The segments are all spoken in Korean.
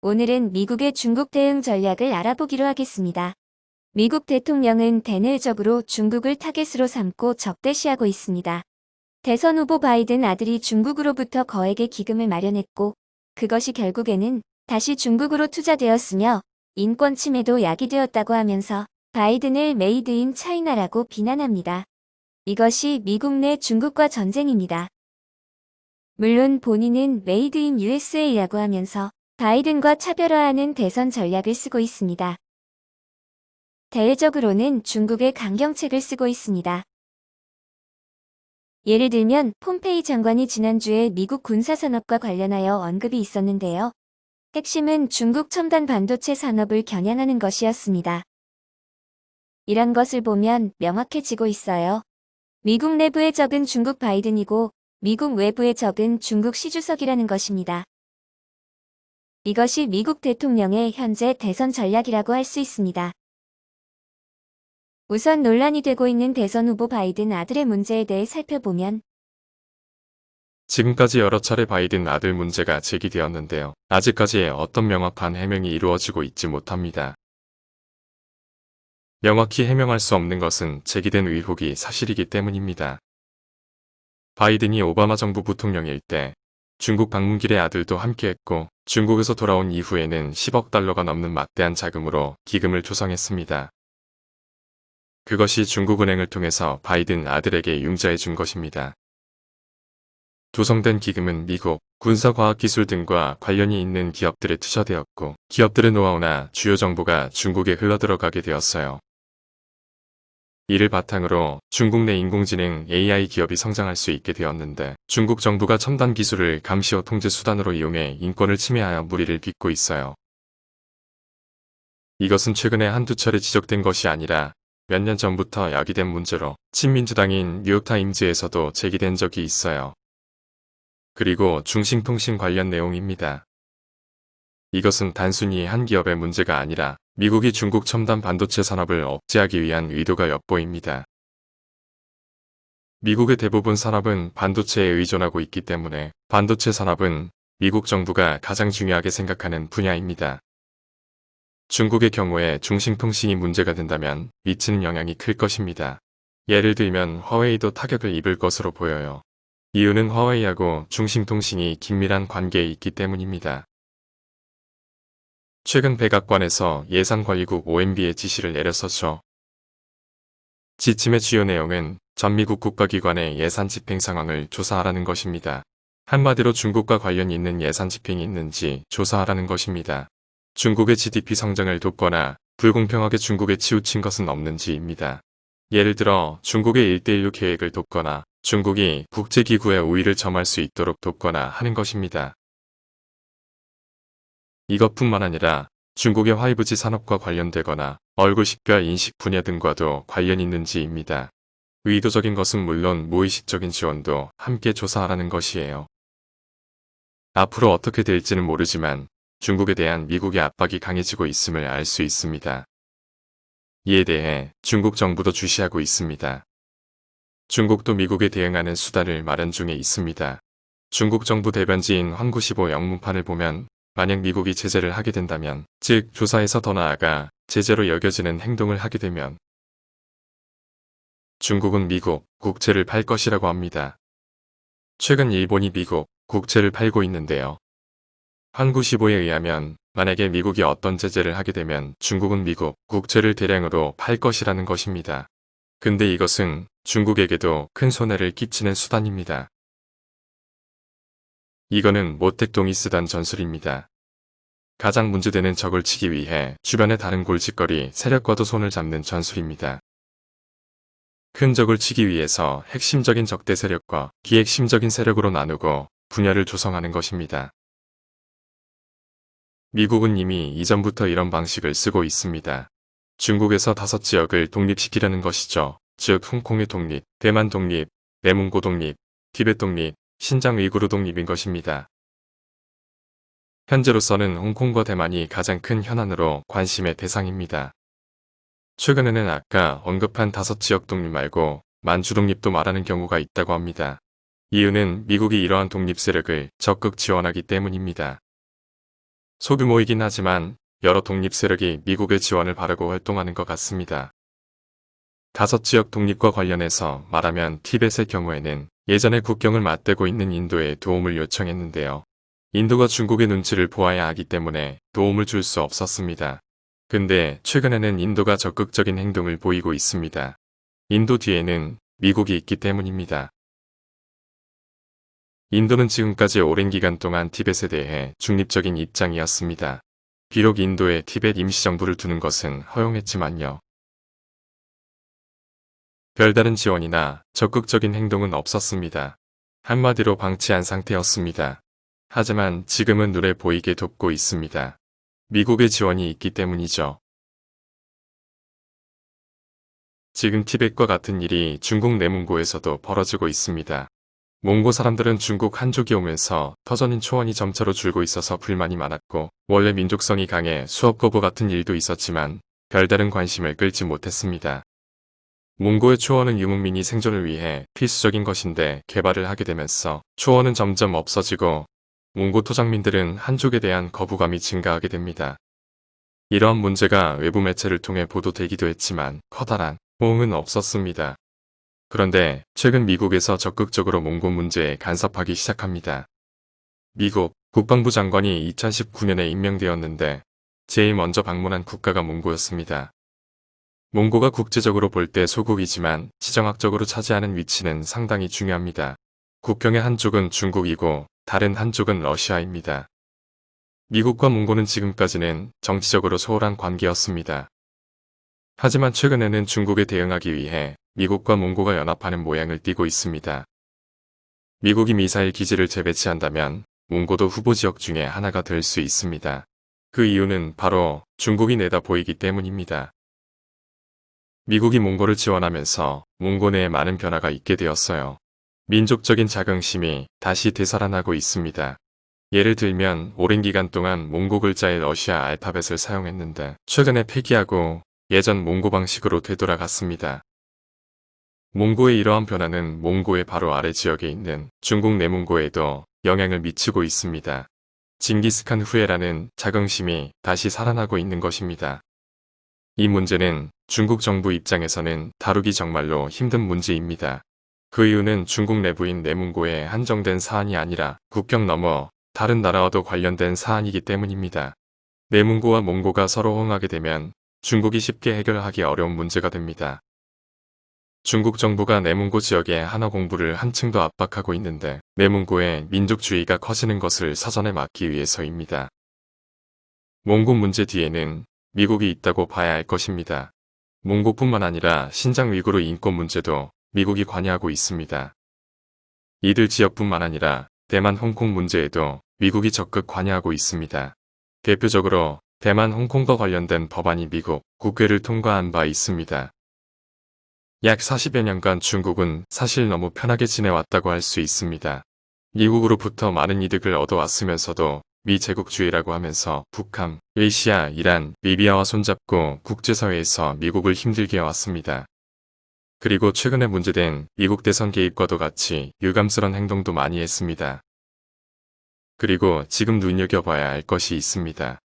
오늘은 미국의 중국 대응 전략을 알아보기로 하겠습니다. 미국 대통령은 대내적으로 중국을 타겟으로 삼고 적대시하고 있습니다. 대선 후보 바이든 아들이 중국으로부터 거액의 기금을 마련했고 그것이 결국에는 다시 중국으로 투자되었으며 인권 침해도 야기되었다고 하면서 바이든을 메이드 인 차이나라고 비난합니다. 이것이 미국 내 중국과 전쟁입니다. 물론 본인은 메이드 인 USA라고 하면서 바이든과 차별화하는 대선 전략을 쓰고 있습니다. 대외적으로는 중국의 강경책을 쓰고 있습니다. 예를 들면 폼페이 장관이 지난주에 미국 군사산업과 관련하여 언급이 있었는데요. 핵심은 중국 첨단 반도체 산업을 겨냥하는 것이었습니다. 이런 것을 보면 명확해지고 있어요. 미국 내부의 적은 중국 바이든이고 미국 외부의 적은 중국 시 주석이라는 것입니다. 이것이 미국 대통령의 현재 대선 전략이라고 할 수 있습니다. 우선 논란이 되고 있는 대선 후보 바이든 아들의 문제에 대해 살펴보면 지금까지 여러 차례 바이든 아들 문제가 제기되었는데요. 아직까지 어떤 명확한 해명이 이루어지고 있지 못합니다. 명확히 해명할 수 없는 것은 제기된 의혹이 사실이기 때문입니다. 바이든이 오바마 정부 부통령일 때 중국 방문길에 아들도 함께했고 중국에서 돌아온 이후에는 10억 달러가 넘는 막대한 자금으로 기금을 조성했습니다. 그것이 중국은행을 통해서 바이든 아들에게 융자해 준 것입니다. 조성된 기금은 미국, 군사과학기술 등과 관련이 있는 기업들에 투자되었고 기업들의 노하우나 주요 정보가 중국에 흘러들어가게 되었어요. 이를 바탕으로 중국 내 인공지능 AI 기업이 성장할 수 있게 되었는데 중국 정부가 첨단 기술을 감시와 통제 수단으로 이용해 인권을 침해하여 무리를 빚고 있어요. 이것은 최근에 한두 차례 지적된 것이 아니라 몇 년 전부터 야기된 문제로 친민주당인 뉴욕타임즈에서도 제기된 적이 있어요. 그리고 중兴통신 관련 내용입니다. 이것은 단순히 한 기업의 문제가 아니라 미국이 중국 첨단 반도체 산업을 억제하기 위한 의도가 엿보입니다. 미국의 대부분 산업은 반도체에 의존하고 있기 때문에 반도체 산업은 미국 정부가 가장 중요하게 생각하는 분야입니다. 중국의 경우에 중兴통신이 문제가 된다면 미치는 영향이 클 것입니다. 예를 들면 화웨이도 타격을 입을 것으로 보여요. 이유는 화웨이하고 중兴통신이 긴밀한 관계에 있기 때문입니다. 최근 백악관에서 예산관리국 OMB에 지시를 내렸었죠. 지침의 주요 내용은 전 미국 국가기관의 예산 집행 상황을 조사하라는 것입니다. 한마디로 중국과 관련이 있는 예산 집행이 있는지 조사하라는 것입니다. 중국의 GDP 성장을 돕거나 불공평하게 중국에 치우친 것은 없는지입니다. 예를 들어 중국의 1대1로 계획을 돕거나 중국이 국제기구의 우위를 점할 수 있도록 돕거나 하는 것입니다. 이것뿐만 아니라 중국의 5G 산업과 관련되거나 얼굴 식별 인식 분야 등과도 관련 있는지입니다. 의도적인 것은 물론 무의식적인 지원도 함께 조사하라는 것이에요. 앞으로 어떻게 될지는 모르지만 중국에 대한 미국의 압박이 강해지고 있음을 알 수 있습니다. 이에 대해 중국 정부도 주시하고 있습니다. 중국도 미국에 대응하는 수단을 마련 중에 있습니다. 중국 정부 대변지인 황구시보 영문판을 보면 만약 미국이 제재를 하게 된다면, 즉 조사에서 더 나아가 제재로 여겨지는 행동을 하게 되면 중국은 미국 국채를 팔 것이라고 합니다. 최근 일본이 미국 국채를 팔고 있는데요. 황구시보에 의하면 만약에 미국이 어떤 제재를 하게 되면 중국은 미국 국채를 대량으로 팔 것이라는 것입니다. 근데 이것은 중국에게도 큰 손해를 끼치는 수단입니다. 이거는 모택동이 쓰던 전술입니다. 가장 문제되는 적을 치기 위해 주변의 다른 골칫거리 세력과도 손을 잡는 전술입니다. 큰 적을 치기 위해서 핵심적인 적대 세력과 비핵심적인 세력으로 나누고 분열을 조성하는 것입니다. 미국은 이미 이전부터 이런 방식을 쓰고 있습니다. 중국에서 5지역을 독립시키려는 것이죠. 즉 홍콩의 독립, 대만 독립, 내몽고 독립, 티베트 독립, 신장 위구르 독립인 것입니다. 현재로서는 홍콩과 대만이 가장 큰 현안으로 관심의 대상입니다. 최근에는 아까 언급한 5지역 독립 말고 만주 독립도 말하는 경우가 있다고 합니다. 이유는 미국이 이러한 독립 세력을 적극 지원하기 때문입니다. 소규모이긴 하지만 여러 독립 세력이 미국의 지원을 바라고 활동하는 것 같습니다. 다섯 지역 독립과 관련해서 말하면 티벳의 경우에는 예전에 국경을 맞대고 있는 인도에 도움을 요청했는데요. 인도가 중국의 눈치를 보아야 하기 때문에 도움을 줄 수 없었습니다. 근데 최근에는 인도가 적극적인 행동을 보이고 있습니다. 인도 뒤에는 미국이 있기 때문입니다. 인도는 지금까지 오랜 기간 동안 티벳에 대해 중립적인 입장이었습니다. 비록 인도에 티벳 임시정부를 두는 것은 허용했지만요. 별다른 지원이나 적극적인 행동은 없었습니다. 한마디로 방치한 상태였습니다. 하지만 지금은 눈에 보이게 돕고 있습니다. 미국의 지원이 있기 때문이죠. 지금 티벳과 같은 일이 중국 내몽고에서도 벌어지고 있습니다. 몽고 사람들은 중국 한족이 오면서 터전인 초원이 점차로 줄고 있어서 불만이 많았고 원래 민족성이 강해 수업 거부 같은 일도 있었지만 별다른 관심을 끌지 못했습니다. 몽고의 초원은 유목민이 생존을 위해 필수적인 것인데 개발을 하게 되면서 초원은 점점 없어지고 몽고 토장민들은 한족에 대한 거부감이 증가하게 됩니다. 이러한 문제가 외부 매체를 통해 보도되기도 했지만 커다란 호응은 없었습니다. 그런데 최근 미국에서 적극적으로 몽고 문제에 간섭하기 시작합니다. 미국 국방부 장관이 2019년에 임명되었는데 제일 먼저 방문한 국가가 몽고였습니다. 몽고가 국제적으로 볼 때 소국이지만 지정학적으로 차지하는 위치는 상당히 중요합니다. 국경의 한쪽은 중국이고 다른 한쪽은 러시아입니다. 미국과 몽고는 지금까지는 정치적으로 소홀한 관계였습니다. 하지만 최근에는 중국에 대응하기 위해 미국과 몽고가 연합하는 모양을 띠고 있습니다. 미국이 미사일 기지를 재배치한다면 몽고도 후보 지역 중에 하나가 될 수 있습니다. 그 이유는 바로 중국이 내다 보이기 때문입니다. 미국이 몽고를 지원하면서 몽고 내에 많은 변화가 있게 되었어요. 민족적인 자긍심이 다시 되살아나고 있습니다. 예를 들면 오랜 기간 동안 몽고 글자의 러시아 알파벳을 사용했는데 최근에 폐기하고 예전 몽고 방식으로 되돌아갔습니다. 몽고의 이러한 변화는 몽고의 바로 아래 지역에 있는 중국 내몽고에도 영향을 미치고 있습니다. 징기스칸 후예라는 자긍심이 다시 살아나고 있는 것입니다. 이 문제는 중국 정부 입장에서는 다루기 정말로 힘든 문제입니다. 그 이유는 중국 내부인 내몽고에 한정된 사안이 아니라 국경 너머 다른 나라와도 관련된 사안이기 때문입니다. 내몽고와 몽고가 서로 호응하게 되면 중국이 쉽게 해결하기 어려운 문제가 됩니다. 중국 정부가 내몽고 지역의 한어 공부를 한층 더 압박하고 있는데 내몽고의 민족주의가 커지는 것을 사전에 막기 위해서입니다. 몽고 문제 뒤에는 미국이 있다고 봐야 할 것입니다. 몽고뿐만 아니라 신장 위구르 인권 문제도 미국이 관여하고 있습니다. 이들 지역뿐만 아니라 대만 홍콩 문제에도 미국이 적극 관여하고 있습니다. 대표적으로 대만 홍콩과 관련된 법안이 미국 국회를 통과한 바 있습니다. 약 40여 년간 중국은 사실 너무 편하게 지내왔다고 할 수 있습니다. 미국으로부터 많은 이득을 얻어왔으면서도 미제국주의라고 하면서 북한, 러시아, 이란, 리비아와 손잡고 국제사회에서 미국을 힘들게 해왔습니다. 그리고 최근에 문제된 미국 대선 개입과도 같이 유감스런 행동도 많이 했습니다. 그리고 지금 눈여겨봐야 할 것이 있습니다.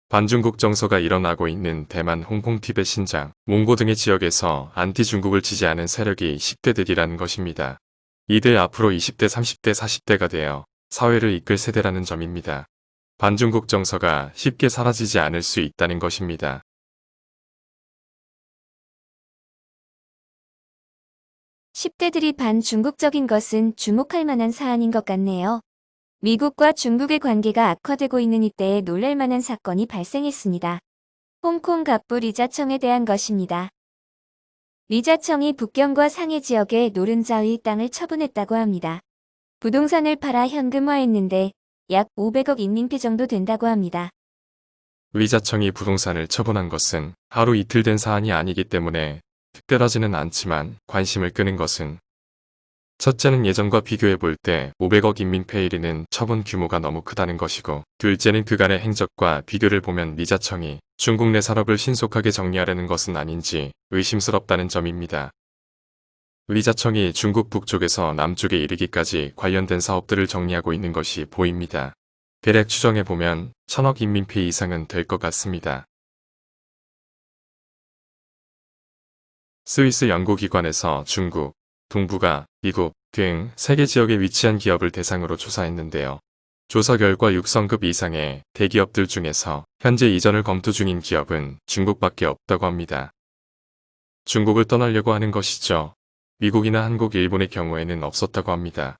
반중국 정서가 일어나고 있는 대만, 홍콩, 티벳, 신장, 몽고 등의 지역에서 안티 중국을 지지하는 세력이 10대들이라는 것입니다. 이들 앞으로 20대, 30대, 40대가 되어 사회를 이끌 세대라는 점입니다. 반중국 정서가 쉽게 사라지지 않을 수 있다는 것입니다. (10대들이) 반중국적인 것은 주목할 만한 사안인 것 같네요. 미국과 중국의 관계가 악화되고 있는 이때에 놀랄 만한 사건이 발생했습니다. 홍콩 갑부 리자청에 대한 것입니다. 리자청이 북경과 상해 지역의 노른자의 땅을 처분했다고 합니다. 부동산을 팔아 현금화했는데 약 500억 인민피 정도 된다고 합니다. 리자청이 부동산을 처분한 것은 하루 이틀 된 사안이 아니기 때문에 특별하지는 않지만 관심을 끄는 것은 첫째는 예전과 비교해 볼 때 500억 인민폐일이는 처분 규모가 너무 크다는 것이고 둘째는 그간의 행적과 비교를 보면 리자청이 중국 내 산업을 신속하게 정리하려는 것은 아닌지 의심스럽다는 점입니다. 리자청이 중국 북쪽에서 남쪽에 이르기까지 관련된 사업들을 정리하고 있는 것이 보입니다. 대략 추정해보면 1000억 인민피 이상은 될 것 같습니다. 스위스 연구기관에서 중국, 동북아, 미국 등 세계 지역에 위치한 기업을 대상으로 조사했는데요. 조사 결과 6성급 이상의 대기업들 중에서 현재 이전을 검토 중인 기업은 중국밖에 없다고 합니다. 중국을 떠나려고 하는 것이죠. 미국이나 한국, 일본의 경우에는 없었다고 합니다.